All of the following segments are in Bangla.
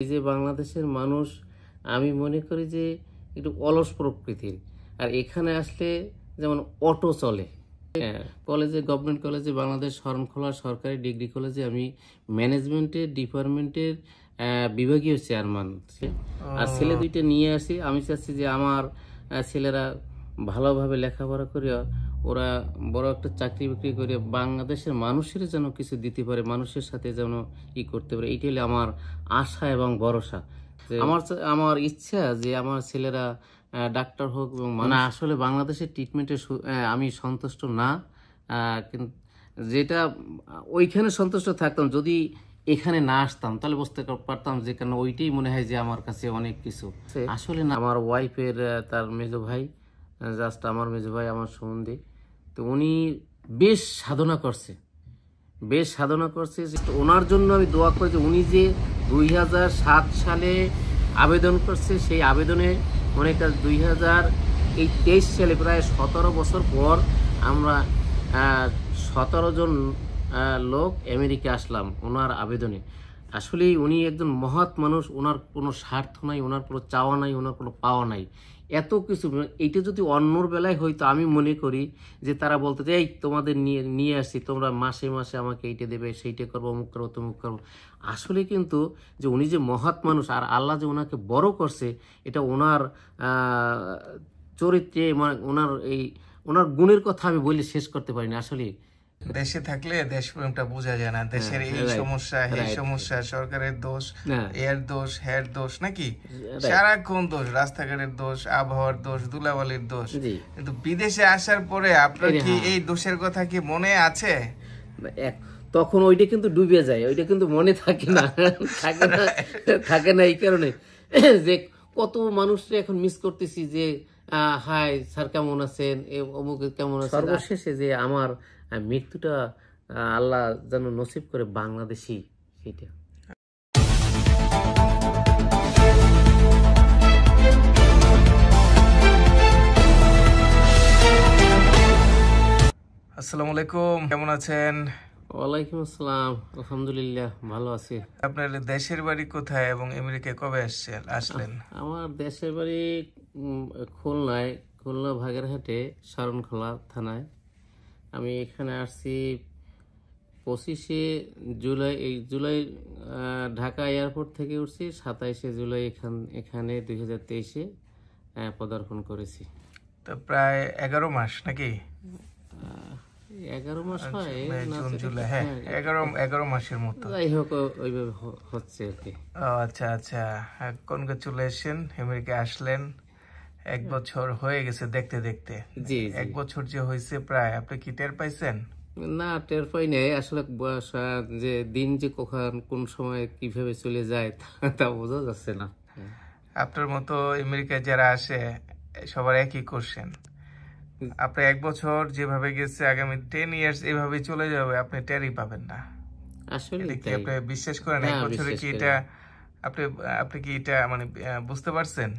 এই যে বাংলাদেশের মানুষ আমি মনে করি যে একটু অলস প্রকৃতির। আর এখানে আসলে যেমন অটো চলে। কলেজে, গভর্নমেন্ট কলেজে, বাংলাদেশ শরণখোলা সরকারি ডিগ্রি কলেজে আমি ম্যানেজমেন্টের ডিপার্টমেন্টের বিভাগীয় চেয়ারম্যান। আর ছেলে দুইটা নিয়ে আসি। আমি চাচ্ছি যে আমার ছেলেরা ভালোভাবে লেখাপড়া করে ওরা বড় একটা চাকরি বাকরি করে বাংলাদেশের মানুষের যেন কিছু দিতে পারে, মানুষের সাথে যেন করতে পারে। এইটা হলো আমার আশা এবং ভরসা। আমার ইচ্ছা যে আমার ছেলেরা ডাক্তার হোক। এবং মানে আসলে বাংলাদেশের ট্রিটমেন্টে আমি সন্তুষ্ট না, কিন্তু যেটা ওইখানে সন্তুষ্ট থাকতাম। যদি এখানে না আসতাম তাহলে বুঝতে পারতাম যে কেন ওইটাই মনে হয় যে আমার কাছে অনেক কিছু। আসলে না, আমার ওয়াইফের তার মেজো ভাই, জাস্ট আমার মেজো ভাই আমার সম্বন্ধে, তো উনি বেশ সাধনা করছে। ওনার জন্য আমি দোয়া করি যে উনি যে 2007 সালে আবেদন করছে, সেই আবেদনে মনে করেন 2023 সালে প্রায় 17 বছর পর আমরা 17 জন লোক আমেরিকা আসলাম ওনার আবেদনে। আসলেই উনি একজন মহৎ মানুষ। ওনার কোনো স্বার্থ নাই, ওনার কোনো চাওয়া নাই, ওনার কোনো পাওয়া নাই, এত কিছু। এইটা যদি অন্যর বেলায় হইতো আমি মনে করি যে তারা বলতো যে এই তোমাদের নিয়ে আসছি, তোমরা মাসে মাসে আমাকে এইটা দেবে, সেইটা করবো, অমুক করবো, তমুক করবো। আসলে কিন্তু যে উনি যে মহৎ মানুষ আর আল্লাহ যে ওনাকে বড় করছে, এটা ওনার চরিত্রে, ওনার গুণের কথা আমি বলে শেষ করতে পারি না। আসলে দেশে থাকলে দেশপ্রেমটা বোঝা যায় না। দেশের এই সমস্যা, এই সমস্যা, সরকারের দোষ, এর দোষ, হের দোষ, নাকি সারাক্ষণ দোষ, রাস্তাঘাটের দোষ, আবহাওয়ার দোষ, ধুলাবালির দোষ। কিন্তু বিদেশে আসার পরে আপনার কি এই দোষের কথা কি মনে আছে? তখন ওইটা কিন্তু ডুবে যায়, ওইটা কিন্তু মনে থাকে না। থাকে না এই কারণে যে কত মানুষকে এখন মিস করতেছি যে হাই স্যার কেমন আছেন, অমুক কেমন আছেন। সর্বশেষে যে আমার মৃত্যুটা আল্লাহ যেন নসিব করে বাংলাদেশি, সেটা। আসসালামু আলাইকুম, কেমন আছেন? ওয়ালাইকুম আসসালাম, আলহামদুলিল্লাহ ভালো আছি। আপনার দেশের বাড়ি কোথায় এবং আমেরিকায় কবে আসলেন? আমার দেশের বাড়ি খুলনায়, খুলনা ভাগেরহাটে শরণখোলা থানায়। আমি এখানে আসছি 25শে জুলাই। এই জুলাই ঢাকা এয়ারপোর্ট থেকে উঠছি, 27শে জুলাই এখানে 2023-এ পদার্পণ করেছি। তো প্রায় 11 মাস নাকি? 11 মাস হয়, জুন জুলাই, হ্যাঁ 11 মাসের মতো। যাই হোক, ওইভাবে হচ্ছে আর কি। আচ্ছা আচ্ছা, কনগ্রাচুলেশন, আমেরিকা আসলেন। 1 বছর হয়ে গেছে দেখতে দেখতে। জি, 1 বছর যে হয়েছে প্রায়, আপনি কি টের পাইছেন? না, টের পাই নাই আসলে। যে দিন যে কোন সময় কিভাবে চলে যায় তা বোঝা যাচ্ছে না। আপনার মতো আমেরিকায় যারা আসে সবার একই কোশ্চেন। আপনি 1 বছর যেভাবে গেছে, আগামী 10 ইয়ার্স এভাবে চলে যাবে, আপনি টেরই পাবেন না। আসলে কি আপনি বিশ্বাস করেন? 1 বছরে কি এটা আপনি কি এটা মানে বুঝতে পারছেন?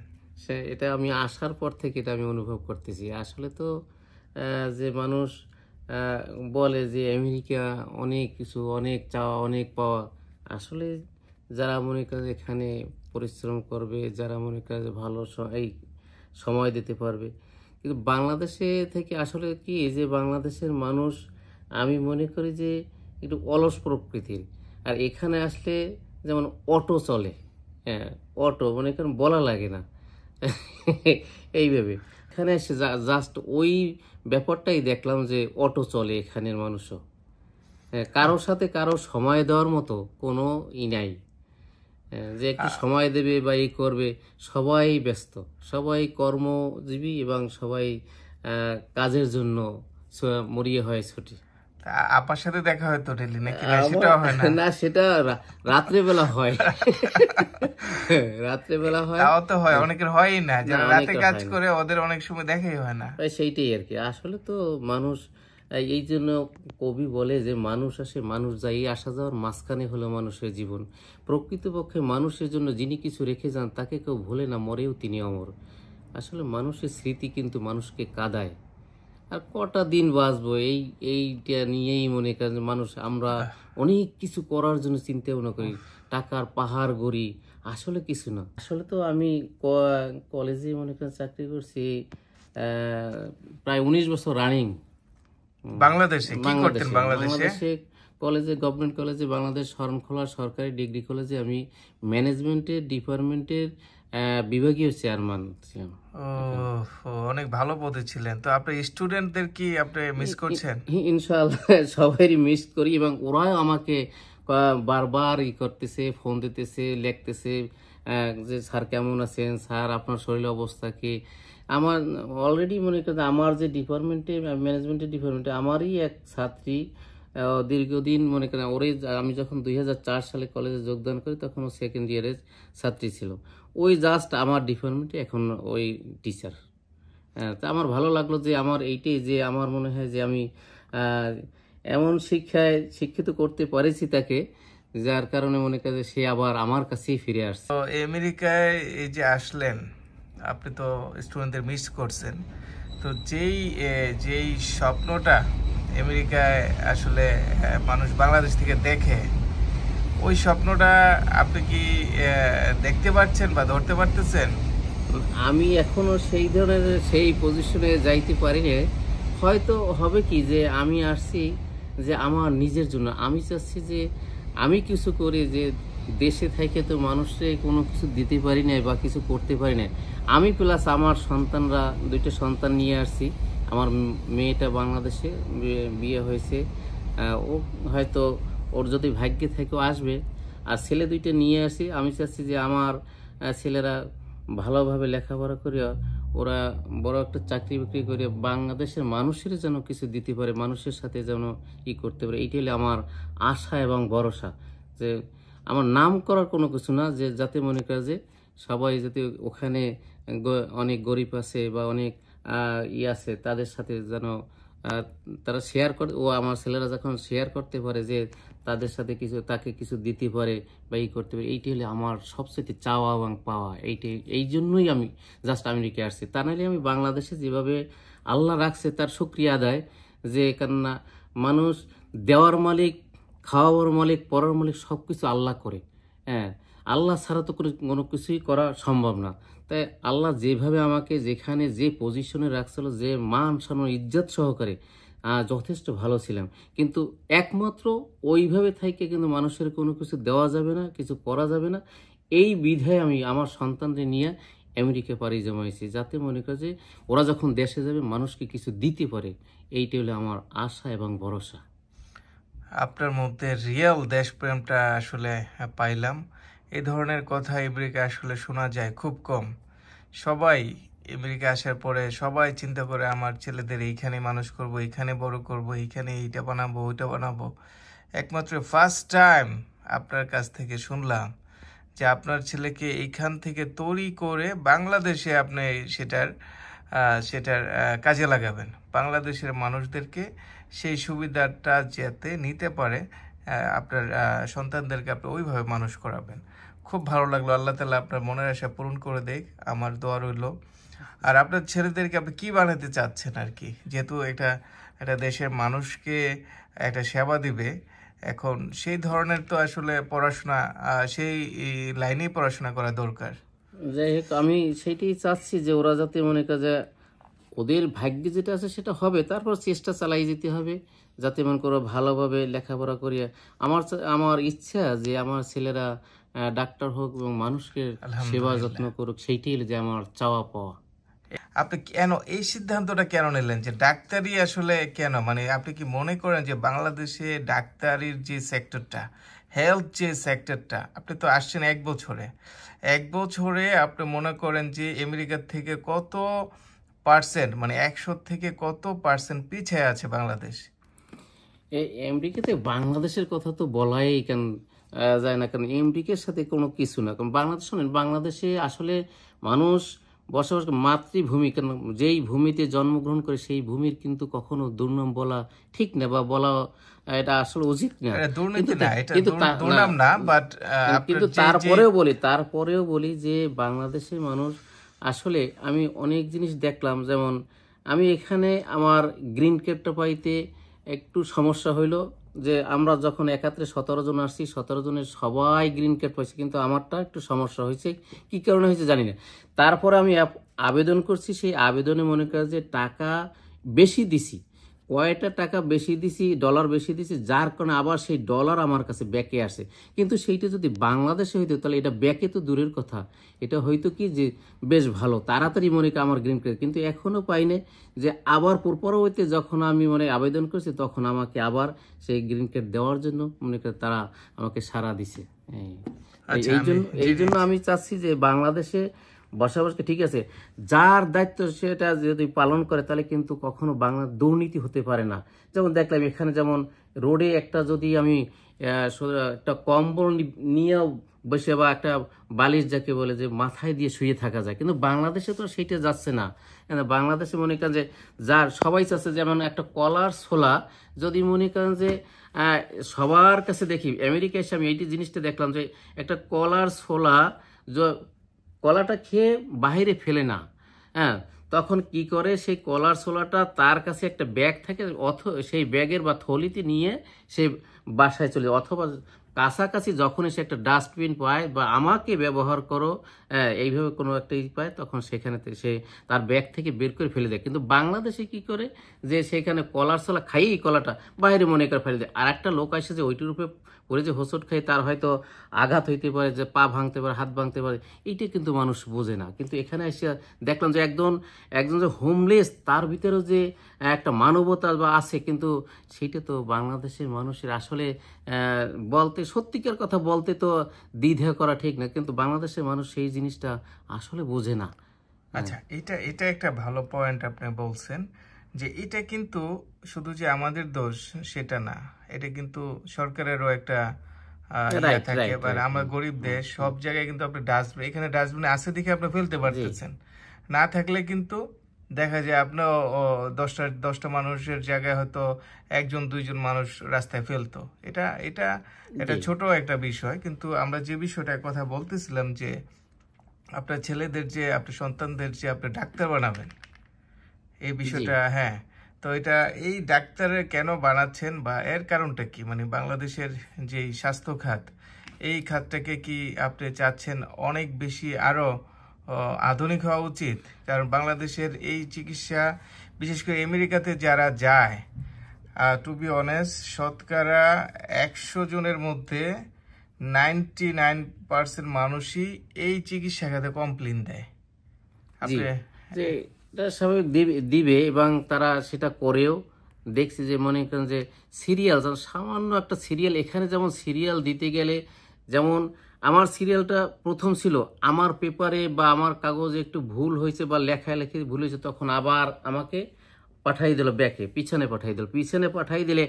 এটা আমি আসার পর থেকে এটা আমি অনুভব করতেছি। আসলে তো যে মানুষ বলে যে আমেরিকা অনেক কিছু, অনেক চাওয়া, অনেক পাওয়া। আসলে যারা মনে করে এখানে পরিশ্রম করবে, যারা মনে করে ভালো এই সময় দিতে পারবে। কিন্তু বাংলাদেশে থেকে আসলে কি যে বাংলাদেশের মানুষ আমি মনে করি যে একটু অলস প্রকৃতির। আর এখানে আসলে যেমন অটো চলে, অটো মনে করেন বলা লাগে না এইভাবে। এখানে এসে জাস্ট ওই ব্যাপারটাই দেখলাম যে অটো চলে এখানের মানুষও। কারোর সাথে কারো সময় দেওয়ার মতো কোনো নাই যে একটু সময় দেবে বা এই করবে। সবাই ব্যস্ত, সবাই কর্মজীবী এবং সবাই কাজের জন্য মরিয়ে হয় ছুটি। আপার সাথে দেখা হয়তো ডেইলি নাকি? সেটা হয় না। না, সেটা রাত্রে বেলা হয়। রাত্রে বেলা হয়, তাও তো হয়, অনেকের হয়ই না। যারা রাতে কাজ করে ওদের অনেক সময় দেখাই হয় না। সেইটাই আর কি। আসলে তো মানুষ, এই জন্য কবি বলে যে মানুষ আসে মানুষ যায়, এই আসা যাওয়ার মাঝখানে হলো মানুষের জীবন। প্রকৃতপক্ষে মানুষের জন্য যিনি কিছু রেখে যান তাকে কেউ ভোলে না, মরেও তিনি অমর। আসলে মানুষের স্মৃতি কিন্তু মানুষকে কাঁদায়। আর কটা দিন বাঁচবো এইটা নিয়েই মনে করেন মানুষ। আমরা অনেক কিছু করার জন্য চিন্তা ভাবনা করি, টাকার পাহাড় গড়ি, আসলে কিছু না। আসলে তো আমি কলেজে মনে করেন চাকরি করছি প্রায় 19 বছর রানিং বাংলাদেশে কি করতেন? বাংলাদেশে কলেজে, গভর্নমেন্ট কলেজে, বাংলাদেশ শরণখোলা সরকারি ডিগ্রি কলেজে আমি ম্যানেজমেন্টের ডিপার্টমেন্টের বিভাগীয় চেয়ারম্যান ছিলাম। অনেক ভালো পদে ছিলেন। তো আপনি স্টুডেন্টদের কি আপনি মিস করছেন? ইনশাআল্লাহ সবাই মিস করি, এবং ওরাও আমাকে বারবার করতেছে, ফোন দিতেছে, লিখতেছে যে স্যার কেমন আছেন, স্যার আপনার শরীরের অবস্থা কি। আমার অলরেডি মনে করেন আমার যে ডিপার্টমেন্টে, ম্যানেজমেন্টের ডিপার্টমেন্টে আমারই এক ছাত্রী দীর্ঘদিন মনে করেন ওরে, আমি যখন 2004 সালে কলেজে যোগদান করি তখন ও সেকেন্ড ইয়ারের ছাত্রী ছিল। ওই জাস্ট আমার ডিপার্টমেন্টে এখন ওই টিচার। হ্যাঁ, তা আমার ভালো লাগলো যে আমার এইটাই, যে আমার মনে হয় যে আমি এমন শিক্ষিত করতে পারেছি তাকে, যার কারণে মনে করে সে আবার আমার কাছেই ফিরে আসছে। তো আমেরিকায় এই যে আসলেন, আপনি তো স্টুডেন্টদের মিস করছেন, তো যেই স্বপ্নটা আমেরিকায় আসলে মানুষ বাংলাদেশ থেকে দেখে, ওই স্বপ্নটা আপনি কি দেখতে পাচ্ছেন বা ধরতে পারতেছেন? আমি এখনো সেই ধরনের সেই পজিশনে যাইতে পারি না। হয়তো হবে কি যে আমি আসছি যে আমার নিজের জন্য, আমি চাচ্ছি যে আমি কিছু করি, যে দেশে থেকে তো মানুষকে কোনো কিছু দিতে পারি না বা কিছু করতে পারি না। আমি প্লাস আমার সন্তানরা, 2টা সন্তান নিয়ে আসছি। আমার মেয়েটা বাংলাদেশে বিয়ে হয়েছে, ও হয়তো ওর যদি ভাগ্যে থেকেও আসবে। আর ছেলে 2টা নিয়ে আসি। আমি চাচ্ছি যে আমার ছেলেরা ভালোভাবে লেখাপড়া করিয়া ওরা বড় একটা চাকরি বাকরি করে বাংলাদেশের মানুষের যেন কিছু দিতে পারে, মানুষের সাথে যেন করতে পারে। এইটা হলে আমার আশা এবং ভরসা। যে আমার নাম করার কোনো কিছু না, যে যাতে মনে করে যে সবাই যাতে ওখানে অনেক গরিব আছে বা অনেক আছে, তাদের সাথে যেন তারা শেয়ার করে, ও আমার ছেলেরা যখন শেয়ার করতে পারে যে তাদের সাথে কিছু, তাকে কিছু দিতে পারে বা করতে পারে। এইটি হলে আমার সবচেয়ে চাওয়া এবং পাওয়া। এই জন্যই আমি জাস্ট আমেরিকায় আসছি। তা নাহলে আমি বাংলাদেশে যেভাবে আল্লাহ রাখছে তার শুকরিয়া আদায়, যে কেননা মানুষ দেওয়ার মালিক, খাওয়াবার মালিক, পড়ার মালিক সব কিছু আল্লাহ করে। হ্যাঁ, আল্লাহ ছাড়া তো কোনো কিছুই করা সম্ভব না। তাই আল্লাহ যেভাবে আমাকে যেখানে যে পজিশনে রাখছিল, যে মান সম্মান ইজ্জত সহকারে, যথেষ্ট ভালো ছিলাম। কিন্তু একমাত্র ওইভাবে থেকে কিন্তু মানুষের কোনো কিছু দেওয়া যাবে না, কিছু করা যাবে না। এই বিধায় আমি আমার সন্তানদের নিয়ে আমেরিকা পাড়ি জমাইছি, যাতে মনে করে যে ওরা যখন দেশে যাবে মানুষকে কিছু দিতে পারে। এইটা হলো আমার আশা এবং ভরসা। আপনার মধ্যে রিয়েল দেশপ্রেমটা আসলে পাইলাম। এই ধরনের কথা আমেরিকা আসলে শোনা যায় খুব কম। সবাই আমেরিকা আসার পরে সবাই চিন্তা করে আমার ছেলেদের এইখানে মানুষ করব, এইখানে বড় করব, এইখানে এইটা বানাবো, ওইটা বানাবো। একমাত্র ফার্স্ট টাইম আপনার কাছ থেকে শুনলাম যে আপনার ছেলেকে এইখান থেকে তৈরি করে বাংলাদেশে আপনি সেটার কাজে লাগাবেন। বাংলাদেশের মানুষদেরকে সেই সুবিধাটা যাতে নিতে পারে, আপনার সন্তানদেরকে আপনি ওইভাবে মানুষ করাবেন। খুব ভালো লাগলো। আল্লাহ তাআলা আপনার মনের আশা পূরণ করে দেখ, আমার দোয়া রইল। আর আপনার ছেলেদেরকে আপনি কি বানাতে চাচ্ছেন আর কি, যেহেতু এটা দেশের মানুষকে একটা সেবা দিবে, এখন সেই ধরনের তো আসলে পড়াশোনা, সেই লাইনেই পড়াশোনা করা দরকার। যাই হোক, আমি সেইটাই চাচ্ছি যে ওরা যাতে মনে করে যে ওদের ভাগ্যে যেটা আছে সেটা হবে, তারপর চেষ্টা চালাই যেতে হবে, যাতে মনে করো ভালোভাবে লেখাপড়া করিয়া আমার ইচ্ছা যে আমার ছেলেরা ডাক্তার হোক এবং মানুষকে সেবা যত্ন করুক। সেইটাই যে আমার চাওয়া পাওয়া। আপনি কেন এই সিদ্ধান্তটা কেন নিলেন যে ডাক্তারি আসলে কেন, মানে আপনি কি মনে করেন যে বাংলাদেশে ডাক্তারির যে সেক্টরটা, হেলথ যে সেক্টরটা, আপনি তো আসছেন 1 বছরে আপনি মনে করেন যে আমেরিকার থেকে কত পার্সেন্ট, মানে 100 থেকে কত পার্সেন্ট পিছিয়ে আছে বাংলাদেশ? এই আমেরিকাতে বাংলাদেশের কথা তো বলাই কেন যায় না, কারণ আমেরিকার সাথে কোনো কিছু না। কারণ বাংলাদেশ, শোনেন, বাংলাদেশে আসলে মানুষ বসবাস মাতৃভূমি, কেন যেই ভূমিতে জন্মগ্রহণ করে সেই ভূমির কিন্তু কখনো দুর্নাম বলা ঠিক না, বা বলা এটা আসলে উচিত না। কিন্তু তারপরেও বলি যে বাংলাদেশের মানুষ আসলে, আমি অনেক জিনিস দেখলাম, যেমন আমি এখানে আমার গ্রিন কার্ডটা পাইতে একটু সমস্যা হইলো, যে আমরা যখন একাত্রে 17 জন আসছি, 17 জনের সবাই গ্রিন কার্ড পাইছে, কিন্তু আমারটা একটু সমস্যা হয়েছে। কি কারণে হয়েছে জানি না। তারপরে আমি আবেদন করছি, সেই আবেদনে মনে করেন যে টাকা বেশি দিছি, কয়টা টাকা বেশি দিছি, ডলার বেশি দিছি, যার কারণে আবার সেই ডলার আমার কাছে ব্যাকে আসে। কিন্তু সেইটা যদি বাংলাদেশে হইতো তাহলে এটা ব্যাকে তো দূরের কথা, এটা হয়তো কি যে বেশ ভালো তাড়াতাড়ি মনে করি আমার গ্রিন কার্ড। কিন্তু এখনও পাইনি, যে আবার পরবর্তীতে যখন আমি আবেদন করছি তখন আমাকে আবার সেই গ্রিন কার্ড দেওয়ার জন্য মনে করি তারা আমাকে সাড়া দিছে। এই জন্য আমি চাচ্ছি যে বাংলাদেশে বসবাসকে, ঠিক আছে, যার দায়িত্ব সেটা যদি পালন করে তাহলে কিন্তু কখনো বাংলা দুর্নীতি হতে পারে না। যেমন দেখলাম এখানে, যেমন রোডে একটা যদি আমি একটা কম্বল নিয়েও বসে বা একটা বালিশ যাকে বলে যে মাথায় দিয়ে শুয়ে থাকা যায়, কিন্তু বাংলাদেশে তো সেইটা যাচ্ছে না। বাংলাদেশে মনে করেন যে যার সবাই চাচ্ছে, যেমন একটা কলার ছোলা যদি মনে করেন যে সবার কাছে দেখি, আমেরিকায় এসে আমি এইটি জিনিসটা দেখলাম যে একটা কলার ছোলা কলাটা খেয়ে বাইরে ফেলে না, হ্যাঁ, তখন কি করে সেই কলার ছোলাটা তার কাছে একটা ব্যাগ থাকে, সেই ব্যাগের বা থলিতে নিয়ে সে বাসায় চলে, অথবা কাছাকাছি যখন সে একটা ডাস্টবিন পায় বা আমাকে ব্যবহার করো এইভাবে কোনো একটা পায়, তখন সেখানে সে তার ব্যাগ থেকে বের করে ফেলে দেয়। কিন্তু বাংলাদেশে কি করে যে সেখানে কলার ছোলা খাইয়েই কলাটা বাইরে মনে করে ফেলে দেয়, আর একটা লোক আসে যে ওইটির উপরে পরে যে হোঁচট খায়, তার হয়তো আঘাত হইতে পারে, যে পা ভাঙতে পারে, হাত ভাঙতে পারে, এইটা কিন্তু মানুষ বোঝে না। কিন্তু এখানে এসে দেখলাম যে একজন যে হোমলেস, তার ভিতরেও যে একটা মানবতা বা আছে, কিন্তু সেইটা তো বাংলাদেশের মানুষের আসলে বলতে, সত্যিকার কথা বলতে তো দ্বিধা করা ঠিক না, কিন্তু বাংলাদেশের মানুষ সেই জিনিসটা আসলে বোঝে না। আচ্ছা, এটা একটা ভালো পয়েন্ট আপনি বলছেন, যে এটা কিন্তু শুধু যে আমাদের দোষ সেটা না, এটা কিন্তু সরকারেরও একটা থাকে। আমরা গরিব দেশ, সব জায়গায় কিন্তু আপনি ডাস্টবিন, এখানে ডাস্টবিন আছে দেখে আপনি ফেলতে পারতেছেন, না থাকলে কিন্তু দেখা যায় আপনার 10টা মানুষের জায়গায় হয়তো 1-2জন মানুষ রাস্তায় ফেলতো। এটা ছোট একটা বিষয়, কিন্তু আমরা যে বিষয়টার কথা বলতেছিলাম যে আপনার ছেলেদের যে, আপনার সন্তানদের যে আপনি ডাক্তার বানাবেন, এই বিষয়টা, হ্যাঁ, তো এই ডাক্তারের কেন বানাচ্ছেন বা এর কারণটা কি? মানে বাংলাদেশের যে স্বাস্থ্য খাত, এই খাতটাকে কি আপনি চাচ্ছেন অনেক বেশি আরো আধুনিক হওয়া উচিত? কারণ বাংলাদেশের এই চিকিৎসা, বিশেষ করে আমেরিকাতে যারা যায়, টু বি অনেস্ট, শতকরা 100 জনের মধ্যে 99% মানুষই এই চিকিৎসা খাতে কমপ্লেন দেয়। এটা স্বাভাবিক দিবে, এবং তারা সেটা করেও দেখছি। যে মনে করেন যে সিরিয়াল, সামান্য একটা সিরিয়াল, এখানে যেমন সিরিয়াল দিতে গেলে, যেমন আমার সিরিয়ালটা প্রথম ছিল, আমার পেপারে বা আমার কাগজে একটু ভুল হয়েছে বা লেখালেখি ভুল হয়েছে, তখন আবার আমাকে পাঠাই দিল ব্যাকে, পিছনে পাঠাই দিলে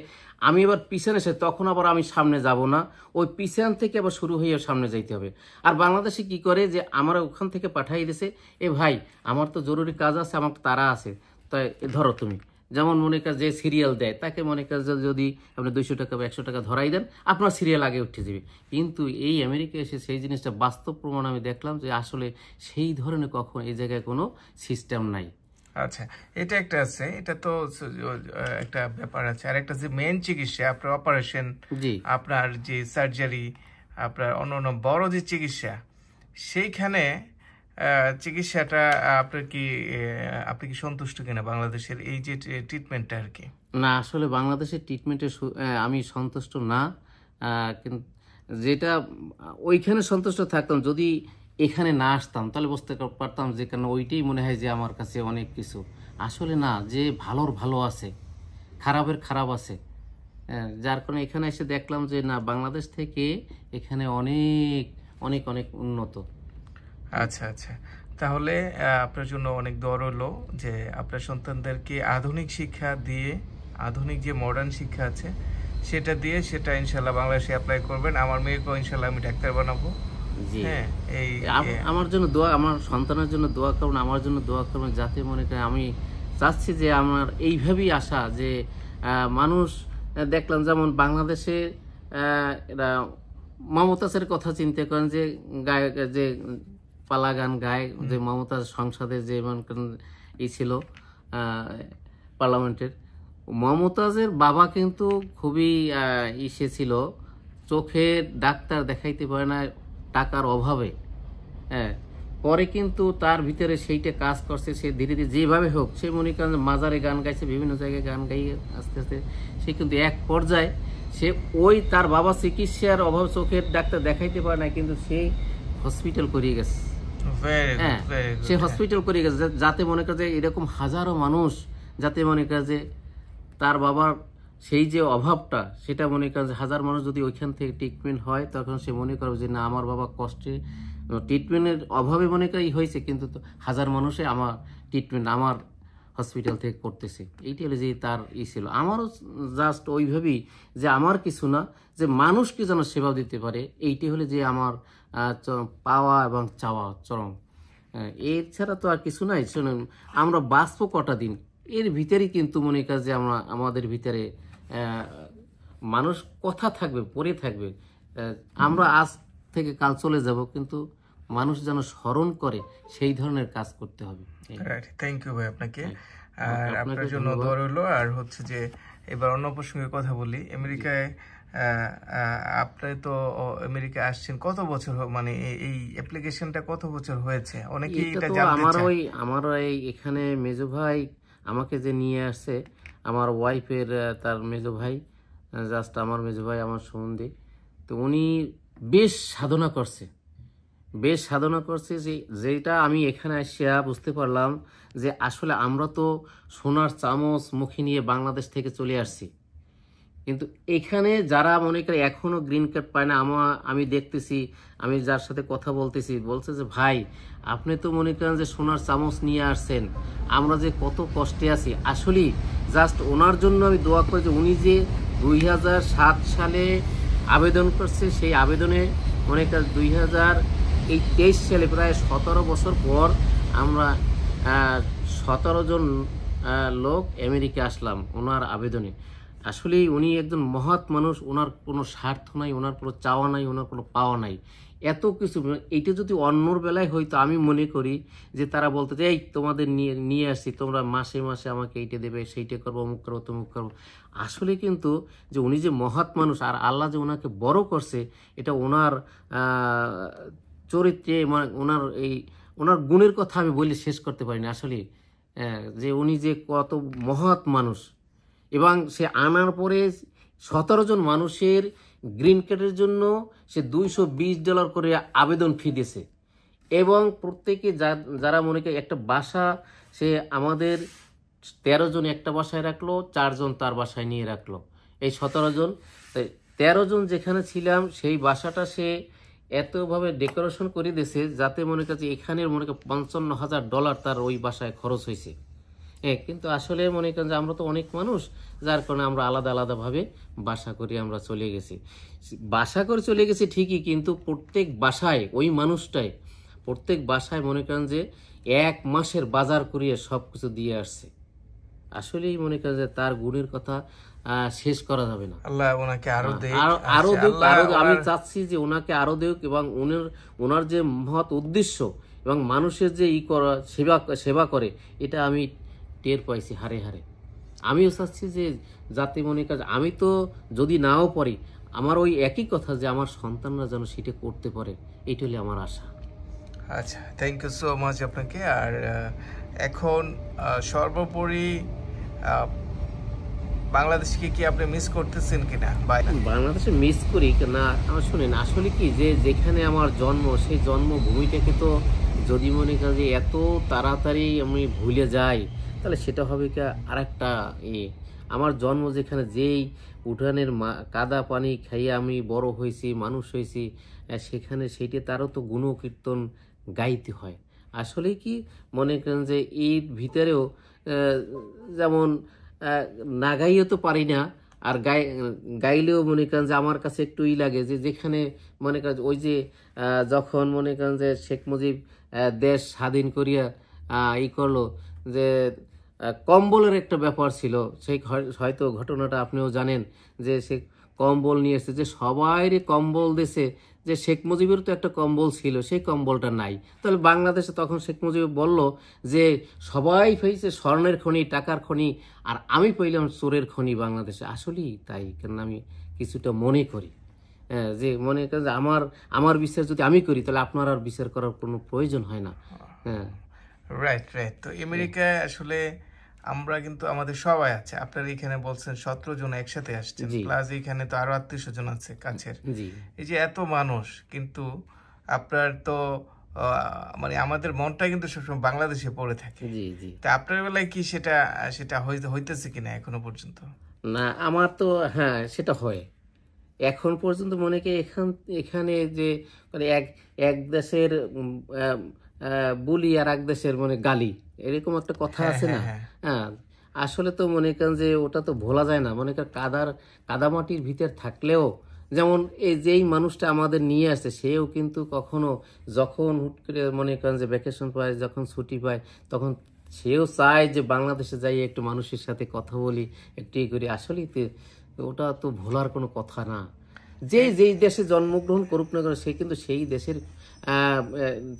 আমি এবার পিছনে তখন আবার আমি সামনে যাব না, ওই পিছন থেকে আবার শুরু হয়ে সামনে যাইতে হবে। আর বাংলাদেশে কি করে যে আমরা ওখান থেকে পাঠাই দিছে, এ ভাই আমার তো জরুরি কাজ আছে, আমার তারা আছে, তাই ধরো তুমি, যেমন মনে কর যে সিরিয়াল দেয় তাকে মনে কর যদি আপনি 200 টাকা বা 100 টাকা ধরাই দেন, আপনার সিরিয়াল আগে উঠে যাবে। কিন্তু এই আমেরিকায় এসে সেই জিনিসটা বাস্তব প্রমাণ আমি দেখলাম যে আসলে সেই ধরনের কখন এই জায়গায় কোনো সিস্টেম নাই। আচ্ছা, এটা একটা আছে, এটা তো একটা ব্যাপার আছে। আর একটা যে মেইন চিকিৎসা, আপনার অপারেশন, আপনার যে সার্জারি, আপনার অন্য বড় যে চিকিৎসা, সেইখানে চিকিৎসাটা আপনি কি সন্তুষ্ট কিনা বাংলাদেশের এই যে ট্রিটমেন্টটা আর কি? না, আসলে বাংলাদেশের ট্রিটমেন্টে আমি সন্তুষ্ট না। কিন্তু যেটা ওইখানে সন্তুষ্ট থাকতাম, যদি এখানে না আসতাম তাহলে বুঝতে পারতাম যে কেন ওইটাই মনে হয় যে আমার কাছে অনেক কিছু। আসলে না, যে ভালোর ভালো আছে, খারাপের খারাপ আছে, যার কারণে এখানে এসে দেখলাম যে না, বাংলাদেশ থেকে এখানে অনেক অনেক অনেক উন্নত। আচ্ছা আচ্ছা, তাহলে আপনার জন্য অনেক দোয়া রইল যে আপনার সন্তানদেরকে আধুনিক শিক্ষা দিয়ে, আধুনিক যে মডার্ন শিক্ষা আছে সেটা দিয়ে, সেটা ইনশাল্লাহ বাংলাদেশে অ্যাপ্লাই করবেন। আমার মেয়েকেও ইনশাল্লাহ আমি ডাক্তার বানাবো। হ্যাঁ, আমার জন্য দোয়া, আমার সন্তানের জন্য দোয়া করুন, আমার জন্য দোয়া করবেন, যাতে মনে করেন আমি চাচ্ছি যে আমার এইভাবেই আশা যে মানুষ দেখলাম, যেমন বাংলাদেশে এরা মমতাজের কথা চিন্তা করেন, যে গায়ক, যে পালা গান গায়, যে মমতাজ সংসদে যে ই ছিল পার্লামেন্টের, মমতাজের বাবা কিন্তু খুবই ইসে ছিল, চোখের ডাক্তার দেখাইতে পারে না টাকার অভাবে। হ্যাঁ, পরে কিন্তু তার ভিতরে সেইটা কাজ করছে, সে ধীরে ধীরে যেভাবে হোক, সে মনে করেন মাজারে গান গাইছে, বিভিন্ন জায়গায় গান গাইয়ে আস্তে আস্তে সে কিন্তু এক পর্যায়ে সে ওই তার বাবা চিকিৎসার অভাব, চোখের ডাক্তার দেখাইতে পারে না, কিন্তু সে হসপিটাল করিয়ে গেছে। হ্যাঁ, সে হসপিটাল করিয়ে গেছে, যাতে মনে করে যে এরকম হাজারো মানুষ, যাতে মনে করে যে তার বাবার সেই যে অভাবটা, সেটা মনে করেন যে হাজার মানুষ যদি ওইখান থেকে ট্রিটমেন্ট হয়, তখন সে মনে করবে যে না, আমার বাবা কষ্টে ট্রিটমেন্টের অভাবে মনে করি হয়েছে, কিন্তু হাজার মানুষে আমার ট্রিটমেন্ট আমার হসপিটাল থেকে করতেছে। এইটি হলো যে তার ছিল। আমারও জাস্ট ওইভাবেই যে আমার কিছু না, যে মানুষকে যেন সেবা দিতে পারে, এইটি হলে যে আমার পাওয়া এবং চাওয়া চরম। এর ছাড়া তো আর কিছু নাই। শুনুন, আমরা বাঁচবো কটা দিন, এর ভিতরেই কিন্তু মনে করেন যে আমরা আমাদের ভিতরে মানুষ কথা থাকবে, পড়ে থাকবে। আমরা আজ থেকে কাল চলে যাব, কিন্তু মানুষ যেন স্মরণ করে সেই ধরনের কাজ করতে হবে। থ্যাংক ইউ ভাই আপনাকে, আর আপনার জন্য দোয়া রইলো। আর হচ্ছে যে এবার অন্য প্রসঙ্গে কথা বলি। আমেরিকায় আপনি তো আমেরিকা আসছেন কত বছর, মানে এই অ্যাপ্লিকেশনটা কত বছর হয়েছে? অনেকেই এটা জানতে চায়। আমার এই এখানে মেজো ভাই আমাকে যে নিয়ে আসছে, আমার ওয়াইফের তার মেজো ভাই, জাস্ট আমার মেজো ভাই আমার সম্বন্ধে, তো উনি বেশ সাধনা করছে, যেটা আমি এখানে আসিয়া বুঝতে পারলাম যে আসলে আমরা তো সোনার চামচ মুখে নিয়ে বাংলাদেশ থেকে চলে আসছি, কিন্তু এখানে যারা মনে করে এখনো গ্রিন কার্ড পায় না, আমি দেখতেছি, আমি যার সাথে কথা বলতেছি, বলছে যে ভাই, আপনি তো মনে করেন যে সোনার চামচ নিয়ে আসছেন, আমরা যে কত কষ্টে আছি। আসলে জাস্ট ওনার জন্য আমি দোয়া করি যে উনি যে 2007 সালে আবেদন করছে, সেই আবেদনে মনে করেন 2023 সালে প্রায় 17 বছর পর আমরা 17 জন লোক আমেরিকা আসলাম ওনার আবেদনে। আসলেই উনি একজন মহৎ মানুষ, ওনার কোনো স্বার্থ নাই, ওনার কোনো চাওয়া নাই, ওনার কোনো পাওয়া নাই, এত কিছু। এইটা যদি অন্যর বেলায় হইতো, আমি মনে করি যে তারা বলতো যে এই তোমাদের নিয়ে আসছি, তোমরা মাসে মাসে আমাকে এইটা দেবে, সেইটা করবো, অমুক করবো, তমুক করবো। আসলে কিন্তু যে উনি যে মহৎ মানুষ, আর আল্লাহ যে ওনাকে বড় করছে, এটা ওনার চরিত্রে, ওনার গুণের কথা আমি বলে শেষ করতে পারিনি। আসলে যে উনি যে কত মহৎ মানুষ, এবং সে আনার পরে 17 জন মানুষের গ্রিন কার্ডের জন্য সে $220 করে আবেদন ফি দিয়েছে, এবং প্রত্যেকে যারা মনে করে একটা বাসা, সে আমাদের 13 জন একটা বাসায় রাখলো, 4 জন তার বাসায় নিয়ে রাখলো, এই 17 জন। 13 জন যেখানে ছিলাম, সেই বাসাটা সে এতভাবে ডেকোরেশন করে দিয়েছে, যাতে মনে করছে এখানের মনে করে $55,000 তার ওই বাসায় খরচ হয়েছে। কিন্তু আসলে মনে করেন যে আমরা তো অনেক মানুষ, যার কারণে আমরা আলাদা আলাদাভাবে বাসা করে আমরা চলে গেছি। বাসা করে চলে গেছি ঠিকই, কিন্তু প্রত্যেক বাসায় ওই মানুষটাই প্রত্যেক বাসায় মনে করেন যে 1 মাসের বাজার করিয়ে সব কিছু দিয়ে আসছে। আসলেই মনে করেন যে তার গুণের কথা শেষ করা যাবে না। আল্লাহ ওনাকে আরো দেখ, আমি চাচ্ছি যে ওনাকে আরো দেখ, এবং ওনার যে মহৎ উদ্দেশ্য এবং মানুষের যে সেবা করে, এটা আমি টের পাইছি হারে হারে। আমিও চাচ্ছি যে যাতে মনে করেন আমি তো যদি নাও পারি, আমার ওই একই কথা যে আমার সন্তানরা যেন সেটা করতে পারে, এইটা হলে আমার আশা। আচ্ছা, থ্যাংক ইউ সো মাচ আপনাকে। আর এখন সর্বোপরি বাংলাদেশকে কি আপনি মিস করতেছেন কিনা? বাংলাদেশে মিস করি না, আমার শুনেন, আসলে কি যে যেখানে আমার জন্ম, সেই জন্মভূমিটাকে তো যদি মনে করেন যে এত তাড়াতাড়ি আমি ভুলে যাই, তাহলে সেটা হবে কি আরেকটা আমার জন্ম যেখানে, যেই উঠানের কাদা পানি খাইয়ে আমি বড় হয়েছি, মানুষ হয়েছি, সেখানে সেইটা তারও তো গুণকীর্তন গাইতে হয়। আসলে কি মনে করেন যে এর ভিতরেও যেমন না গাইও তো পারি না, আর গাইলেও মনে করেন যে আমার কাছে একটু লাগে যে যেখানে মনে করেন ওই যে যখন মনে করেন যে শেখ মুজিব দেশ স্বাধীন করিয়া করলো, যে কম্বলের একটা ব্যাপার ছিল, সেই হয়তো ঘটনাটা আপনিও জানেন, যে সে কম্বল নিয়ে এসেছে, যে সবাই কম্বল দেশে, যে শেখ মুজিবের তো একটা কম্বল ছিল, সেই কম্বলটা নাই। তাহলে বাংলাদেশে তখন শেখ মুজিব বলল যে সবাই পেয়েছে স্বর্ণের খনি, টাকার খনি, আর আমি পেলাম চোরের খনি বাংলাদেশে। আসলেই তাই, কেন আমি কিছুটা মনে করি যে মনে করেন যে আমার বিচার যদি আমি করি তাহলে আপনার আর বিচার করার কোনো প্রয়োজন হয় না। হ্যাঁ, রাইট রাইট। তো আমেরিকায় আসলে আমরা কিন্তু আমাদের সবাই আছে, আপনার এখানে বলছেন 17 জন একসাথে আসছেন, প্লাস এখানে তো আরো 800 জন আছে কাছের। এই যে এত মানুষ, কিন্তু আপনার তো মানে আমাদের মনটা কিন্তু সবসময় বাংলাদেশে পড়ে থাকে। তা আপনার বেলায় কি সেটা সেটা হইতেছে কিনা এখনো পর্যন্ত? না, আমার তো হ্যাঁ সেটা হয় এখন পর্যন্ত। মনে করি এখানে যে মানে এক দেশের বুলি আর এক দেশের মানে গালি, এরকম একটা কথা আছে না? হ্যাঁ, আসলে তো মনে করেন যে ওটা তো ভোলা যায় না। মনে করেন কাদামাটির ভিতর থাকলেও, যেমন এই যেই মানুষটা আমাদের নিয়ে আসছে, সেও কিন্তু কখনো যখন হুট করে মনে করেন যে ভ্যাকেশন পায়, যখন ছুটি পায়, তখন সেও চায় যে বাংলাদেশে যাই একটু মানুষের সাথে কথা বলি, একটু করি। আসলেই ওটা তো ভোলার কোনো কথা না। যেই দেশে জন্মগ্রহণ করুক না কেন, সে কিন্তু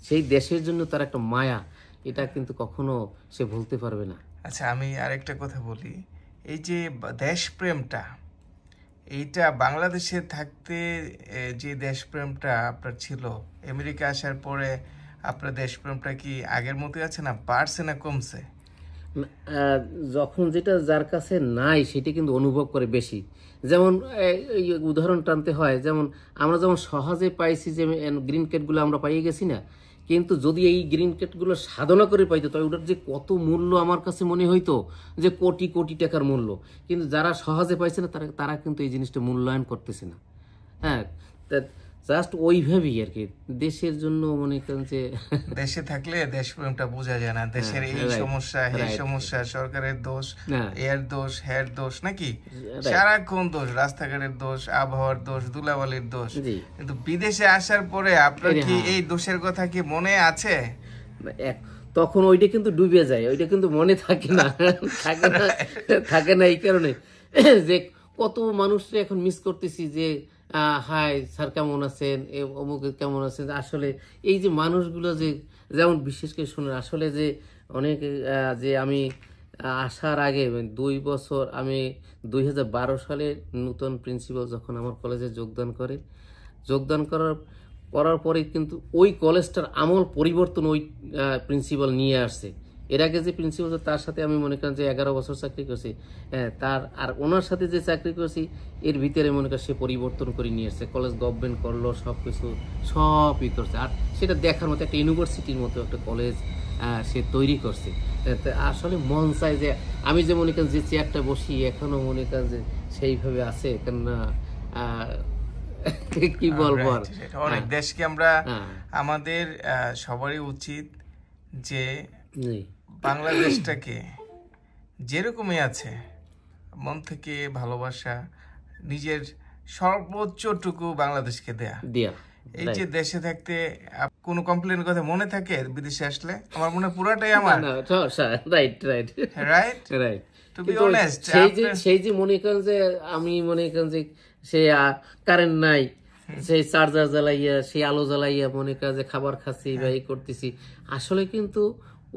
সেই দেশের জন্য তার একটা মায়া, এটা কিন্তু কখনো সে ভুলতে পারবে না। আচ্ছা, আমি আরেকটা কথা বলি, এই যে দেশপ্রেমটা, এইটা বাংলাদেশে থাকতে যে দেশপ্রেমটা আপনার ছিল, আমেরিকা আসার পরে আপনার দেশপ্রেমটা কি আগের মতোই আছে, না বাড়ছে না কমছে? যখন যেটা যার কাছে নাই সেটা কিন্তু অনুভব করে বেশি। যেমন এই উদাহরণ টানতে হয়, যেমন আমরা যেমন সহজে পাইছি যে গ্রিন কার্ডগুলো আমরা পাইয়ে গেছি না, কিন্তু যদি এই গ্রিন কার্ডগুলো সাধনা করে পাইতো তাই ওটার যে কত মূল্য আমার কাছে মনে হইতো, যে কোটি কোটি টাকার মূল্য। কিন্তু যারা সহজে পাইছে না তারা কিন্তু এই জিনিসটা মূল্যায়ন করতেছে না। হ্যাঁ, জাস্ট ওইভাবেই আর কি। দেশের জন্য মনে করেন যে দেশে থাকলে দেশপ্রেমটা বোঝা যায় না, দেশের এই সমস্যা এই সমস্যা, সরকারের দোষ, এর দোষ, হের দোষ, নাকি সারাক্ষণ দোষ, রাস্তাঘাটের দোষ, আবহাওয়ার দোষ, ধুলাবালির দোষ। কিন্তু বিদেশে আসার পরে আপনার কি এই দোষের কথা কি মনে আছে? তখন ওইটা কিন্তু ডুবে যায়, ওইটা কিন্তু মনে থাকে না থাকে না এই কারণে যে কত মানুষরা এখন মিস করতেছি, যে হাই স্যার কেমন আছেন, অমুক কেমন আছেন। আসলে এই যে মানুষগুলো যে যেমন বিশেষ করে শুনে, আসলে যে অনেক যে আমি আসার আগে 2 বছর, আমি 2012 সালে নতুন প্রিন্সিপাল যখন আমার কলেজে যোগদান করার পরে কিন্তু ওই কলেজটার আমল পরিবর্তন ওই প্রিন্সিপাল নিয়ে আসছে। এর আগে যে প্রিন্সিপাল তার সাথে আমি মনে করেন যে 11 বছর চাকরি করছি, তার আর ওনার সাথে যে চাকরি করছি এর ভিতরে মনে করেন সে পরিবর্তন করে নিয়ে আসছে। কলেজ গভর্নমেন্ট করলো, সবকিছু সবই করছে, আর সেটা দেখার মতো একটা ইউনিভার্সিটির মতো একটা কলেজ সে তৈরি করছে। আসলে মন চায় যে আমি যে মনে করেন যে চেয়ারটা বসি এখনো মনে করেন যে সেইভাবে আছে, কেননা কি বলবো আর। অনেক দেশকে আমরা আমাদের সবারই উচিত যে বাংলাদেশটাকে যেরকমই আছে মন থেকে ভালোবাসা, নিজের সর্বোচ্চটুকু বাংলাদেশকে দেয়া। এই যে দেশে থাকতে কোনো কমপ্লেনের কথা মনে থাকে বিদেশে আসলে? আমার মনে পুরাটাই আমার রাইট টু বি অনেস্ট। সেই যে মনে করেন যে আমি মনে করেন যে সে কারেন্ট নাই, সেই চার্জার জ্বালাইয়া, সেই আলো জ্বালাইয়া মনে করেন যে খাবার খাচ্ছি বা এই করতেছি, আসলে কিন্তু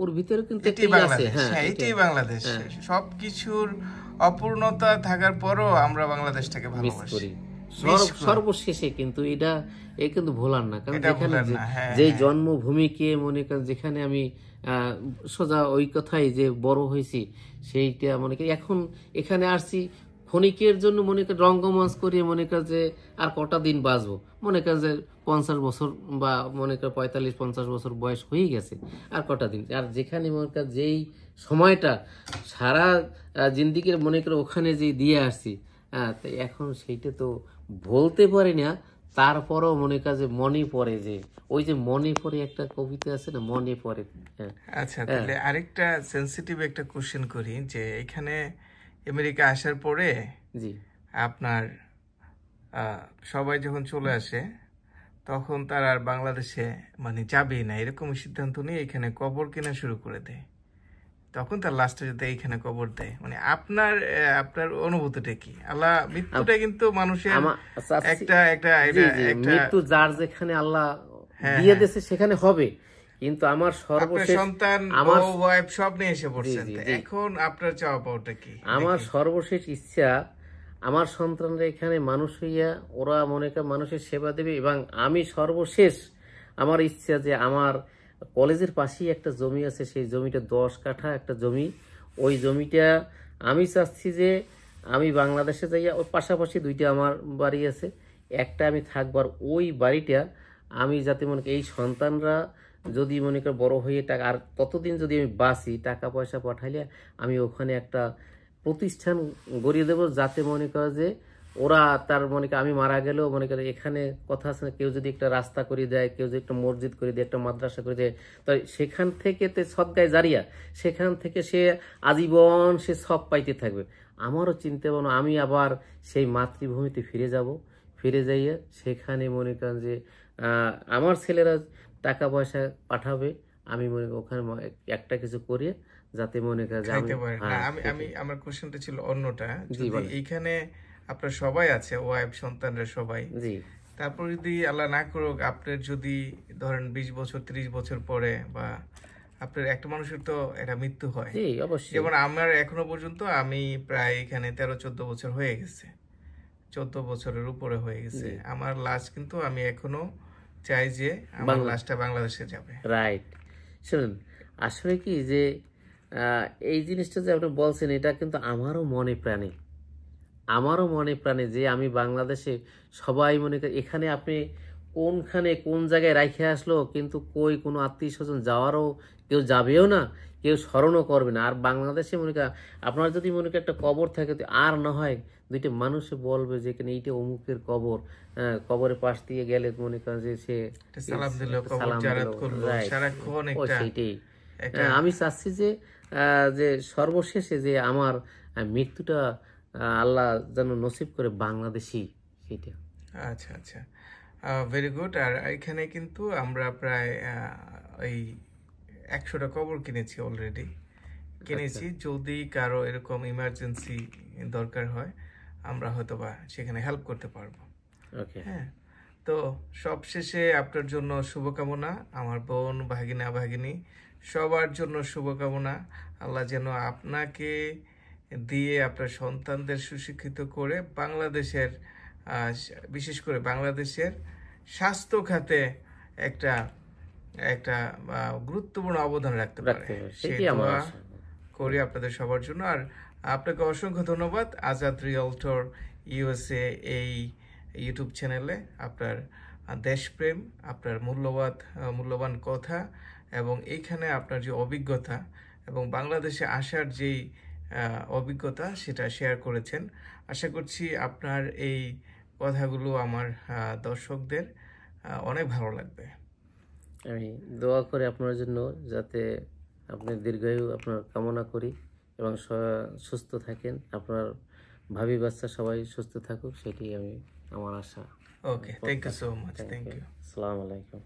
ওর ভিতরে কিন্তু এটাই বাংলাদেশ। সবকিছুর অপূর্ণতা থাকার পরও আমরা বাংলাদেশটাকে ভালোবাসি সর্বশেষে। কিন্তু এটা কিন্তু ভোলার না, কারণ এখানে যে জন্মভূমিকে মনে করেন যেখানে আমি সোজা ওই কথাই যে বড় হয়েছি, সেইটা মনে করি এখন এখানে আসছি ক্ষণিকের জন্য, মনে করেন রঙ্গমঞ্চ করিয়ে মনে করেন যে আর কটা দিন বাঁচবো, মনে করেন যে 50 বছর বা মনে করেন 45-50 বছর বয়স হয়ে গেছে, আর কটা দিন। আর যেখানে মনে করেন যেই সময়টা সারা জিন্দিগির মনে করে ওখানে যে দিয়ে আসছি, তাই এখন সেইটা তো বলতে পারি না। তারপরও মনে করেন যে মনে পড়ে, যে ওই যে মনে পড়ে একটা কবিতা আছে না, মনে পড়ে। আচ্ছা, তাহলে আরেকটা সেনসিটিভ একটা কোশ্চেন করি, যে এখানে আমেরিকা আসার পরে আপনার সবাই যখন চলে আসে তখন তারা আর বাংলাদেশে মানে যাবেই না, এরকম সিদ্ধান্ত নিয়ে এখানে কবর কেনা শুরু করে দেয়। তখন তার লাস্টে যদি এইখানে কবর দেয়, মানে আপনার আপনার অনুভূতিটা কি? আল্লাহ মৃত্যুটা কিন্তু মানুষের একটা একটা মৃত্যু যার যেখানে আল্লাহ দিয়ে দিয়েছে সেখানে হবে, কিন্তু আমার সর্বশেষ সন্তান, আমার ওয়াইফ সব নিয়ে এসে পড়ছেন, এখন আপনার চাওয়া পাওয়াটা কি? আমার সর্বশেষ ইচ্ছা আমার সন্তানরা এখানে মানুষ হইয়া ওরা মনে করে মানুষের সেবা দেবে, এবং আমি সর্বশেষ আমার ইচ্ছা যে আমার কলেজের পাশেই একটা জমি আছে, সেই জমিটা 10 কাঠা একটা জমি, ওই জমিটা আমি চাচ্ছি যে আমি বাংলাদেশে যাইয়া ওর পাশাপাশি 2টা আমার বাড়ি আছে, একটা আমি থাকবার ওই বাড়িটা আমি যাতে মনে করি এই সন্তানরা যদি মনে করে বড় হয়ে টাকা, আর ততদিন যদি আমি বাঁচি টাকা পয়সা পাঠাইলে আমি ওখানে একটা প্রতিষ্ঠান গড়িয়ে দেবো, যাতে মনে করে যে ওরা তার মনে করে আমি মারা গেলেও মনে করে এখানে কথা আছে না, কেউ যদি একটা রাস্তা করে দেয়, কেউ যদি একটা মসজিদ করে দেয়, একটা মাদ্রাসা করে দেয়, তো সেখান থেকে সদকায়ে জারিয়া, সেখান থেকে সে আজীবন সে সব পাইতে থাকবে। আমারও চিন্তা ভাবনা আমি আবার সেই মাতৃভূমিতে ফিরে যাব, ফিরে যাইয়া সেখানে মনে করেন যে আমার ছেলেরা টাকা পয়সা পাঠাবে, আমি মনে করি ওখানে একটা কিছু করে যাতে মনে করেন আমি আমার কোশ্চেনটা ছিল অন্যটা, যদি এইখানে আপনার সবাই আছে, ওয়াইফ সন্তানরা সবাই, তারপর যদি আল্লাহ না করুক আপনার যদি ধরেন 20 বছর 30 বছর পরে, বা আপনার একটা মানুষের তো এটা মৃত্যু হয়, যেমন আমার এখনো পর্যন্ত আমি প্রায় এখানে 13-14 বছর হয়ে গেছে, 14 বছরের উপরে হয়ে গেছে আমার লাশ, কিন্তু আমি এখনো চাই যে আমার লাশটা বাংলাদেশে যাবে। রাইট, শুনুন আসলে কি যে এই জিনিসটা যে আপনি বলছেন এটা কিন্তু আমারও মনে প্রাণে যে আমি বাংলাদেশে সবাই মনে করি এখানে আপনি কোনখানে কোন জায়গায় রাইখে আসলো, কিন্তু কই কোনো আত্মীয় স্বজন যাওয়ারও কেউ যাবেও না, কেউ স্মরণও করবে না। আর বাংলাদেশে মনে করেন আপনার যদি মনে করেন একটা কবর থাকে, আর না হয় 2টা মানুষে বলবে যে এখানে এইটা অমুকের কবর, কবরের পাশ দিয়ে গেলে মনে করেন যে সে সালাম দিল, কবর জিয়ারত করলো, সারাক্ষণ একটা সেইটাই আমি চাচ্ছি যে সর্বশেষে যে আমার মৃত্যুটা আল্লাহ যেন নসিব করে বাংলাদেশি, সেটা। আচ্ছা আচ্ছা, ভেরি গুড। আর এখানে কিন্তু আমরা প্রায় ওই 100টা কবর কিনেছি অলরেডি, যদি কারো এরকম ইমার্জেন্সি দরকার হয় আমরা হয়তোবা সেখানে হেল্প করতে পারবো। হ্যাঁ, তো সবশেষে আপনার জন্য শুভকামনা, আমার বোন ভাগিনী সবার জন্য শুভকামনা। আল্লাহ যেন আপনাকে দিয়ে আপনার সন্তানদের সুশিক্ষিত করে বাংলাদেশের, বিশেষ করে বাংলাদেশের স্বাস্থ্য খাতে একটা একটা গুরুত্বপূর্ণ অবদান রাখতে পারে, সেই দোয়া করি আপনাদের সবার জন্য। আর আপনাকে অসংখ্য ধন্যবাদ আজাদ রিয়েলটর USA এই ইউটিউব চ্যানেলে আপনার দেশপ্রেম, আপনার মূল্যবান কথা, এবং এইখানে আপনার যে অভিজ্ঞতা এবং বাংলাদেশে আসার যেই অভিজ্ঞতা সেটা শেয়ার করেছেন। আশা করছি আপনার এই কথাগুলো আমার দর্শকদের অনেক ভালো লাগবে। আমি দোয়া করি আপনার জন্য, যাতে আপনি দীর্ঘায়ু আপনার কামনা করি এবং সুস্থ থাকেন, আপনার ভাবি বাচ্চা সবাই সুস্থ থাকুক, সেটি আমার আশা। Okay, thank you so much, thank you. আসসালামু আলাইকুম।